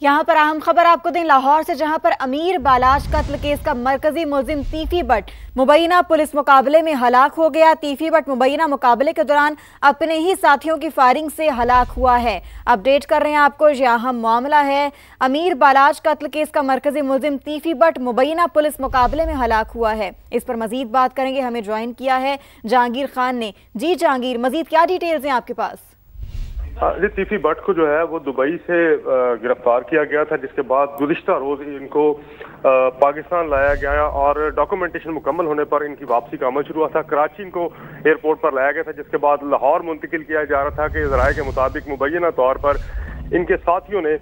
यहाँ पर अहम खबर आपको दें लाहौर से, जहाँ पर अमीर बालाज कत्ल केस का मरकजी मुलजिम तीफी बट मुबैना पुलिस मुकाबले में हलाक हो गया। तीफी बट मुबैना मुकाबले के दौरान अपने ही साथियों की फायरिंग से हलाक हुआ है। अपडेट कर रहे हैं आपको, यह अहम मामला है। अमीर बालाज कत्ल केस का मरकजी मुलजिम तीफी बट मुबैना पुलिस मुकाबले में हलाक हुआ है। इस पर मजीद बात करेंगे, हमें ज्वाइन किया है जहांगीर खान ने। जी जहांगीर, मजीद क्या डिटेल्स हैं आपके पास? जी, तीफी बट को जो है वो दुबई से गिरफ्तार किया गया था, जिसके बाद गुज़िश्ता रोज इनको पाकिस्तान लाया गया और डॉक्यूमेंटेशन मुकम्मल होने पर इनकी वापसी का अमल शुरू हुआ था। कराची इनको एयरपोर्ट पर लाया गया था, जिसके बाद लाहौर मुंतकिल किया जा रहा था कि ज़राए के मुताबिक मुबैना तौर पर इनके साथियों ने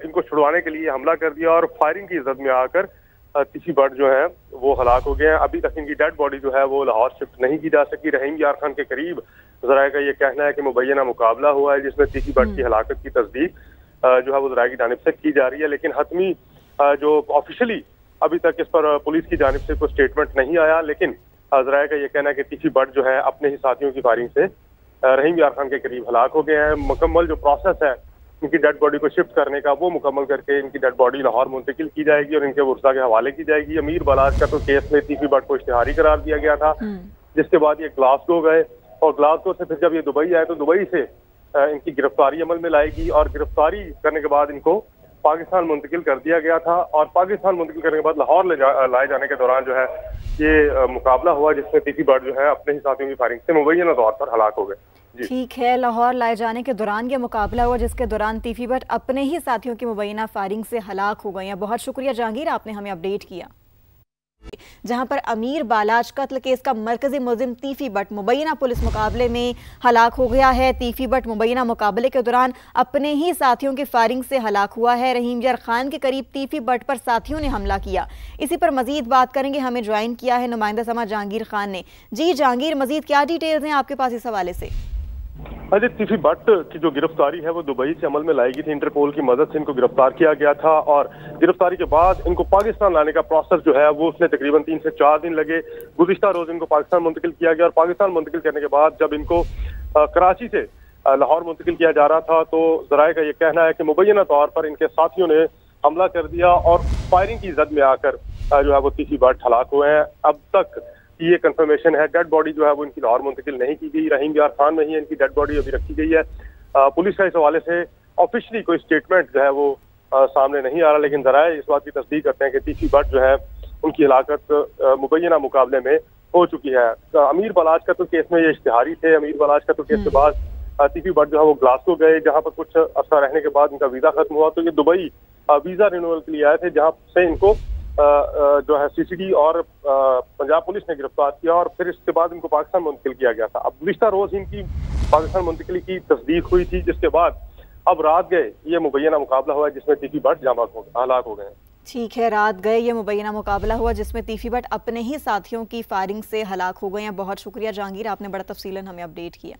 इनको छुड़वाने के लिए हमला कर दिया और फायरिंग की इज्जत में आकर तीफी बट जो है वो हलाक हो गए हैं। अभी तक इनकी डेड बॉडी जो है वो लाहौर शिफ्ट नहीं की जा सकी। रहीम यार खान के करीब ज़राए का ये कहना है कि मुबैना मुकाबला हुआ है, जिसमें तीफी बट की हलाकत की तस्दीक जो है वो ज़राए की जानिब से की जा रही है, लेकिन हतमी जो ऑफिशियली अभी तक इस पर पुलिस की जानिब से कोई स्टेटमेंट नहीं आया। लेकिन ज़राए का ये कहना है कि तीफी बट जो है अपने ही साथियों की फायरिंग से रहीम यार खान के करीब हलाक हो गए हैं। मुकम्मल जो प्रोसेस है इनकी डेड बॉडी को शिफ्ट करने का, वो मुकम्मल करके इनकी डेड बॉडी लाहौर मुंतकिल की जाएगी और इनके वर्सा के हवाले की जाएगी। अमीर बालाज का तो केस में तीफी बट को इश्तिहारी करार दिया गया था, जिसके बाद ये ग्लासगो गए और ग्लासगो से फिर जब ये दुबई आए तो दुबई से इनकी गिरफ्तारी अमल में लाएगी और गिरफ्तारी करने के बाद इनको पाकिस्तान मुंतकिल कर दिया गया था और पाकिस्तान मुंतकिल करने के बाद लाहौर लाए जाने के दौरान जो है ये मुकाबला हुआ, जिसमें तीफी बट जो है अपने ही साथियों की फायरिंग से मुबैना तौर पर हलाक हो गए। ठीक है, लाहौर लाए जाने के दौरान ये मुकाबला हुआ, जिसके दौरान तीफी बट अपने ही साथियों की मुबैना फायरिंग से हलाक हो गए हैं। बहुत शुक्रिया जहांगीर, आपने हमें अपडेट किया। जहां पर अमीर बालाज कत्ल केस का मरकजी मुलजिम तीफी बट मुबैना पुलिस मुकाबले में हलाक हो गया है। तीफी बट मुबैना मुकाबले के दौरान अपने ही साथियों की फायरिंग से हलाक हुआ है। रहीम यार खान के करीब तीफी बट पर साथियों ने हमला किया। इसी पर मजीद बात करेंगे, हमें ज्वाइन किया है नुमाइंदा समा जहांगीर खान ने। जी जहांगीर, मजीद क्या डिटेल्स हैं आपके पास इस हवाले से? अजय, तीफी बट की जो गिरफ्तारी है वो दुबई से अमल में लाई गई थी। इंटरपोल की मदद से इनको गिरफ्तार किया गया था और गिरफ्तारी के बाद इनको पाकिस्तान लाने का प्रोसेस जो है वो उसमें तकरीबन 3 से 4 दिन लगे। गुज़िश्ता रोज इनको पाकिस्तान मुंतकिल किया गया और पाकिस्तान मुंतकिल करने के बाद जब इनको कराची से लाहौर मुंतकिल किया जा रहा था तो ज़राए का ये कहना है कि मुबैना तौर पर इनके साथियों ने हमला कर दिया और फायरिंग की जद में आकर जो है वो तीफी बट हलाक हुए हैं। अब तक ये कंफर्मेशन है, डेड बॉडी जो है वो इनकी लाहौर मुंतकिल नहीं की गई। रहीम यार खान में ही इनकी डेड बॉडी अभी रखी गई है। पुलिस का इस हवाले से ऑफिशियली कोई स्टेटमेंट जो है वो सामने नहीं आ रहा, लेकिन ज़राए इस बात की तस्दीक करते हैं कि तीफी बट जो है उनकी हलाकत मुबैना मुकाबले में हो चुकी है। अमीर बालाज का तो केस में ये इश्तिहारी थे। अमीर बालाज का तो केस के बाद तीफी बट जो है वो ग्लासगो गए, जहाँ पर कुछ अर्सा रहने के बाद इनका वीजा खत्म हुआ तो ये दुबई वीजा रिन्यूअल के लिए आए थे, जहाँ से इनको जो है सीसीडी और पंजाब पुलिस ने गिरफ्तार किया और फिर इसके बाद इनको पाकिस्तान मुंतकिल किया गया था। अब गुज़िश्ता रोज इनकी पाकिस्तान मुंतकिली की तस्दीक हुई थी, जिसके बाद अब रात गए ये मुबैना मुकाबला हुआ जिसमें तीफी बट हलाक हो गए। ठीक है, रात गए ये मुबैना मुकाबला हुआ जिसमें तीफी बट अपने ही साथियों की फायरिंग से हलाक हो गए हैं। बहुत शुक्रिया जहांगीर, आपने बड़ा तफसीलन हमें अपडेट किया।